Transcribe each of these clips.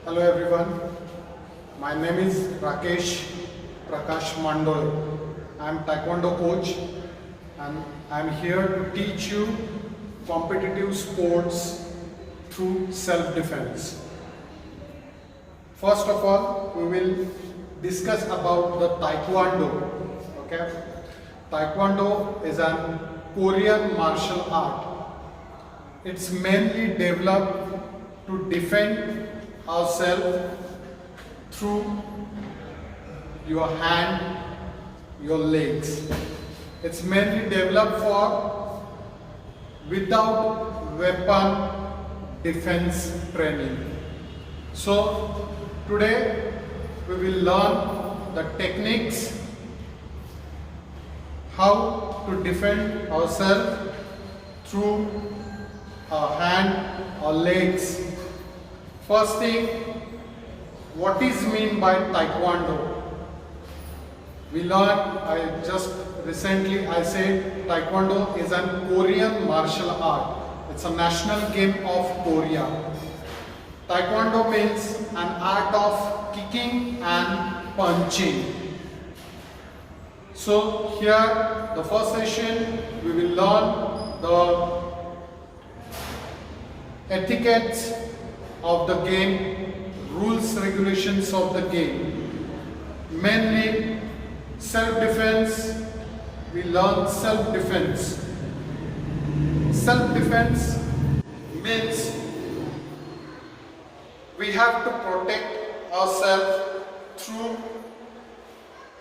Hello everyone, my name is Rakesh Prakash Mandole. I am Taekwondo coach and I am here to teach you competitive sports through self-defense. First of all, we will discuss about the Taekwondo. Okay? Taekwondo is an Korean martial art. It's mainly developed to defend ourselves through your hand, your legs. It's mainly developed for without weapon defense training. So today we will learn the techniques how to defend ourselves through our hand or legs. First thing, what is mean by Taekwondo? We learned, I said Taekwondo is a Korean martial art. It's a national game of Korea. Taekwondo means an art of kicking and punching. So here, the first session, we will learn the etiquettes of the game, rules, regulations of the game. Mainly self-defense, we learn self-defense. Self-defense means we have to protect ourselves through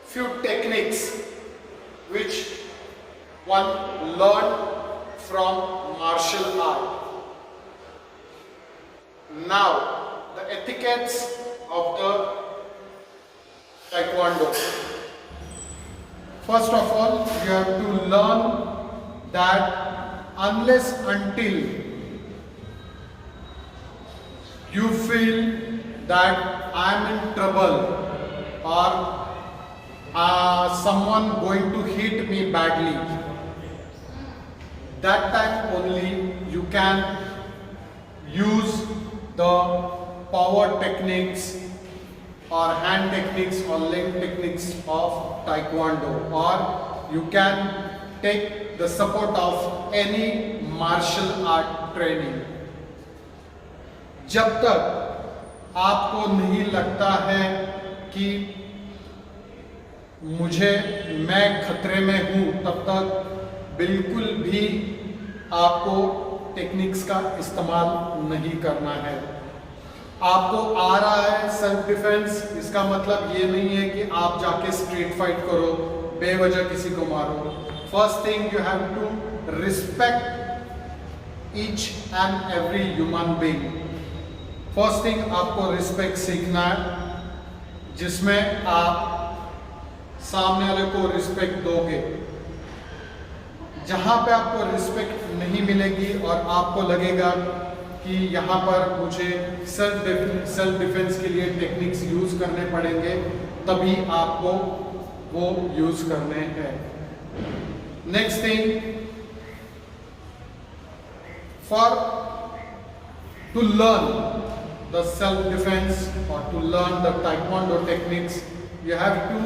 few techniques which one learned from martial art. Now, the etiquettes of the Taekwondo. First of all, you have to learn that unless until you feel that I am in trouble or someone going to hit me badly, that time only you can use the power techniques or hand techniques or leg techniques of Taekwondo, or you can take the support of any martial art training. जब तक आपको नहीं लगता है कि मैं खतरे में हूँ, तब तक बिल्कुल भी आपको टेक्निक्स का इस्तेमाल नहीं करना है. आपको आ रहा है सेल्फ डिफेंस, इसका मतलब ये नहीं है कि आप जाके स्ट्रीट फाइट करो, बेवजह किसी को मारो. First thing, you have to respect each and every human being. First thing, आपको रिस्पेक्ट सीखना है, जिसमें आप सामने वाले को रिस्पेक्ट दोगे. जहां पे आपको रिस्पेक्ट नहीं मिलेगी और आपको लगेगा कि यहाँ पर मुझे सेल्फ डिफेंस के लिए टेक्निक्स यूज करने पड़ेंगे, तभी आपको वो यूज करने हैं. Next thing, for to learn the self defence और to learn the Taekwondo techniques, you have to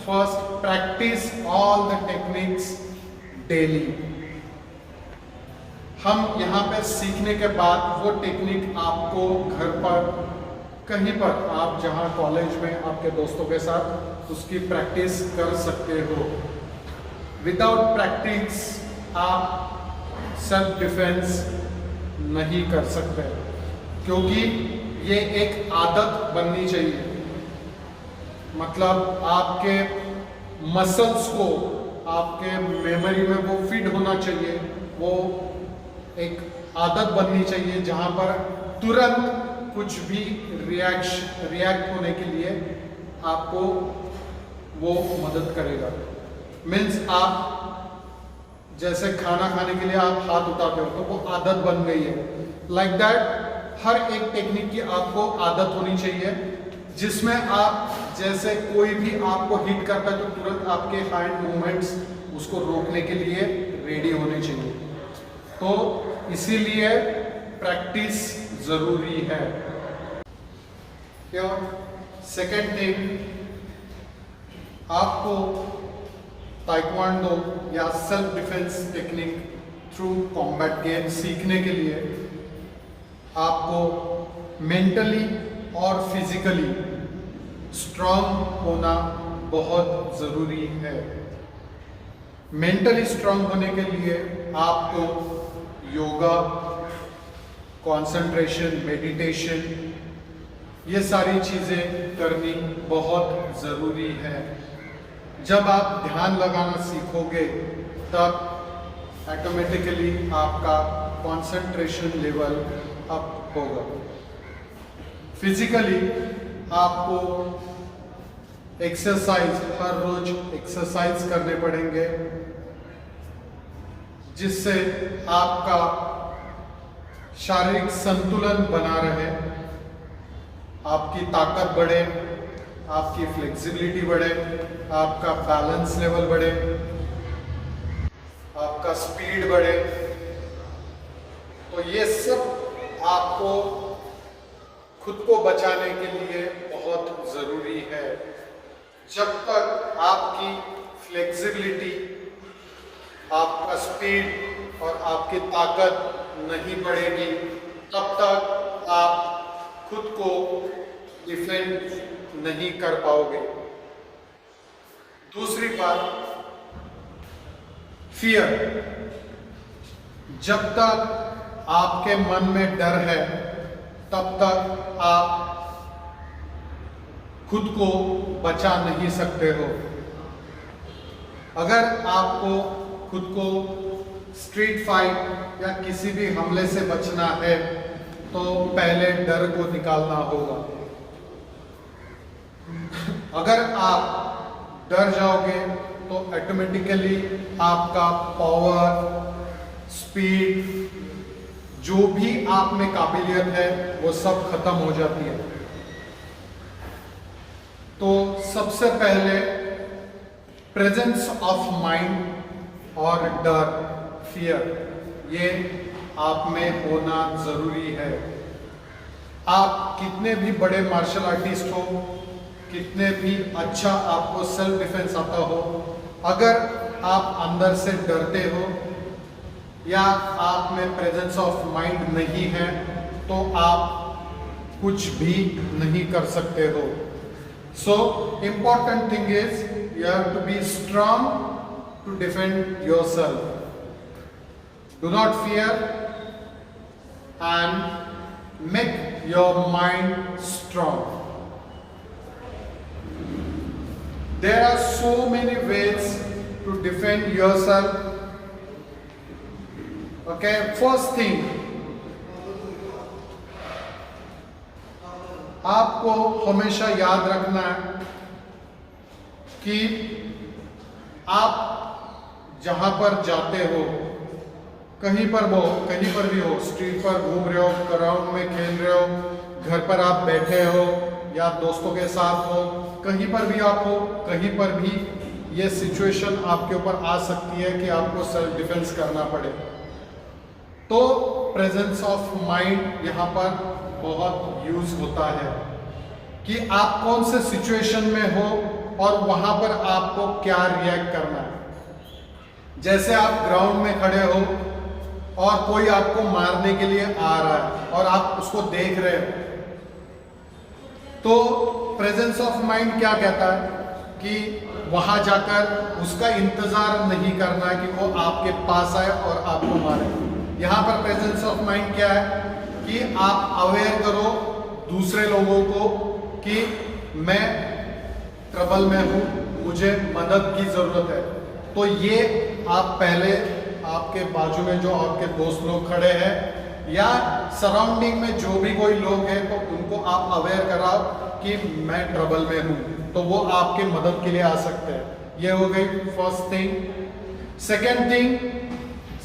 first practice all the techniques daily. हम यहाँ पे सीखने के बाद वो टेक्निक आपको घर पर कहीं पर आप जहाँ कॉलेज में आपके दोस्तों के साथ उसकी प्रैक्टिस कर सकते हो. विदाउट प्रैक्टिस आप सेल्फ डिफेंस नहीं कर सकते, क्योंकि ये एक आदत बननी चाहिए. मतलब आपके मसल्स को आपके मेमोरी में वो फिट होना चाहिए, वो एक आदत बननी चाहिए जहां पर तुरंत कुछ भी रिएक्ट होने के लिए आपको वो मदद करेगा. मीन्स आप जैसे खाना खाने के लिए आप हाथ उठाते हो तो वो आदत बन गई है. लाइक दैट हर एक टेक्निक की आपको आदत होनी चाहिए, जिसमें आप जैसे कोई भी आपको हिट करता है तो तुरंत आपके हैंड मूवमेंट्स उसको रोकने के लिए रेडी होने चाहिए. तो इसीलिए प्रैक्टिस जरूरी है. सेकेंड थिंग, आपको ताइक्वांडो या self defence technique through combat game सीखने के लिए आपको मेंटली और फिजिकली स्ट्रांग होना बहुत ज़रूरी है। मेंटली स्ट्रांग होने के लिए आपको योगा, कंसंट्रेशन, मेडिटेशन, ये सारी चीज़ें करनी बहुत ज़रूरी है। जब आप ध्यान लगाना सीखोगे तब ऑटोमेटिकली आपका कंसंट्रेशन लेवल अप होगा। फिजिकली आपको एक्सरसाइज, हर रोज एक्सरसाइज करने पड़ेंगे जिससे आपका शारीरिक संतुलन बना रहे, आपकी ताकत बढ़े, आपकी फ्लेक्सिबिलिटी बढ़े, आपका बैलेंस लेवल बढ़े, आपका स्पीड बढ़े। तो ये सब आपको खुद को बचाने के लिए बहुत ज़रूरी है। जब तक आपकी फ्लेक्सिबिलिटी, आपका स्पीड और आपकी ताकत नहीं बढ़ेगी तब तक आप खुद को डिफेंड नहीं कर पाओगे। दूसरी बात, फियर। जब तक आपके मन में डर है तब तक आप खुद को बचा नहीं सकते हो। अगर आपको खुद को स्ट्रीट फाइट या किसी भी हमले से बचना है तो पहले डर को निकालना होगा। अगर आप डर जाओगे तो ऑटोमेटिकली आपका पावर, स्पीड, जो भी आप में काबिलियत है वो सब खत्म हो जाती है। तो सबसे पहले प्रेजेंस ऑफ माइंड और डर, फियर, ये आप में होना जरूरी है। आप कितने भी बड़े मार्शल आर्टिस्ट हो, कितने भी अच्छा आपको सेल्फ डिफेंस आता हो, अगर आप अंदर से डरते हो या आप में प्रेजेंस ऑफ माइंड नहीं है तो आप कुछ भी नहीं कर सकते हो। So important thing is you have to be strong to defend yourself. Do not fear and make your mind strong. There are so many ways to defend yourself. Okay, first thing, आपको हमेशा याद रखना है कि आप जहां पर जाते हो, कहीं पर भी हो, स्ट्रीट पर घूम रहे हो, ग्राउंड में खेल रहे हो, घर पर आप बैठे हो या दोस्तों के साथ हो, कहीं पर भी आप हो, कहीं पर भी ये सिचुएशन आपके ऊपर आ सकती है कि आपको सेल्फ डिफेंस करना पड़े। तो प्रेजेंस ऑफ माइंड यहाँ पर बहुत यूज होता है कि आप कौन से सिचुएशन में हो और वहाँ पर आपको क्या रिएक्ट करना है। जैसे आप ग्राउंड में खड़े हो और कोई आपको मारने के लिए आ रहा है और आप उसको देख रहे हो, तो प्रेजेंस ऑफ माइंड क्या कहता है कि वहां जाकर उसका इंतजार नहीं करना है कि वो आपके पास आए और आपको मारे। यहाँ पर प्रेजेंस ऑफ माइंड क्या है कि आप अवेयर करो दूसरे लोगों को कि मैं ट्रबल में हूँ, मुझे मदद की ज़रूरत है। तो ये आप पहले आपके बाजू में जो आपके दोस्त लोग खड़े हैं या सराउंडिंग में जो भी कोई लोग हैं, तो उनको आप अवेयर कराओ कि मैं ट्रबल में हूँ, तो वो आपके मदद के लिए आ सकते हैं। ये हो गई फर्स्ट थिंग। सेकेंड थिंग,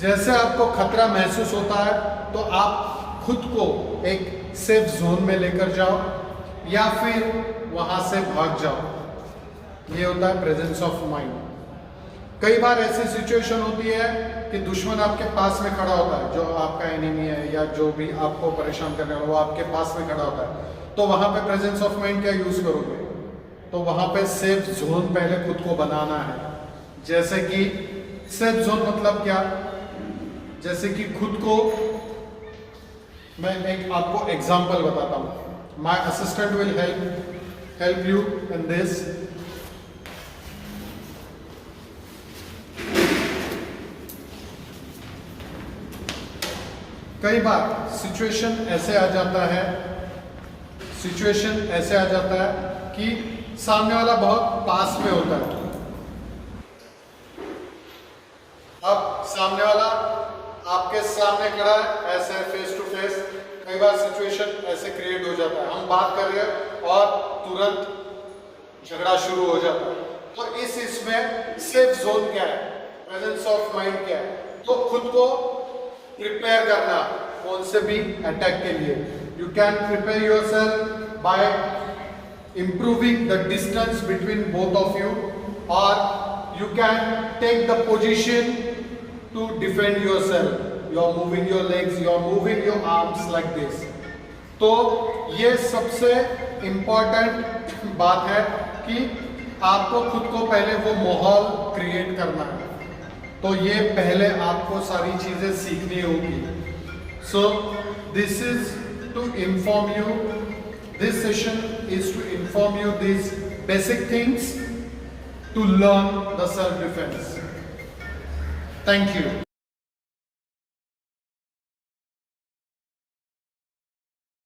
जैसे आपको खतरा महसूस होता है तो आप खुद को एक सेफ जोन में लेकर जाओ या फिर वहाँ से भाग जाओ। ये होता है प्रेजेंस ऑफ माइंड। कई बार ऐसी सिचुएशन होती है कि दुश्मन आपके पास में खड़ा होता है, जो आपका एनिमी है या जो भी आपको परेशान करने वाला वो आपके पास में खड़ा होता है, तो वहां पे प्रेजेंस ऑफ माइंड क्या यूज करोगे? तो वहां पे सेफ जोन पहले खुद को बनाना है। जैसे कि सेफ जोन मतलब क्या? जैसे कि खुद को, मैं एक आपको एग्जांपल बताता हूं। My assistant will help you in this. कई बार सिचुएशन ऐसे आ जाता है कि सामने वाला बहुत पास में होता है। अब सामने वाला आपके सामने खड़ा है, ऐसे फेस टू फेस। कई बार सिचुएशन ऐसे क्रिएट हो जाता है, हम बात कर रहे हैं और तुरंत झगड़ा शुरू हो जाता है। तो इसमें सेफ जोन क्या है, प्रेजेंस ऑफ माइंड क्या है? तो खुद को प्रिपेयर करना कौन से भी अटैक के लिए। You can prepare yourself by improving the distance between both of you, or you can take the position to defend yourself. You are moving your legs, you are moving your arms like this. तो ये सबसे important बात है कि आपको खुद को पहले वो माहौल क्रिएट करना है। तो ये पहले आपको सारी चीजें सीखनी होगी। So this is to inform you, this session is to inform you these basic things to learn the self defense. Thank you.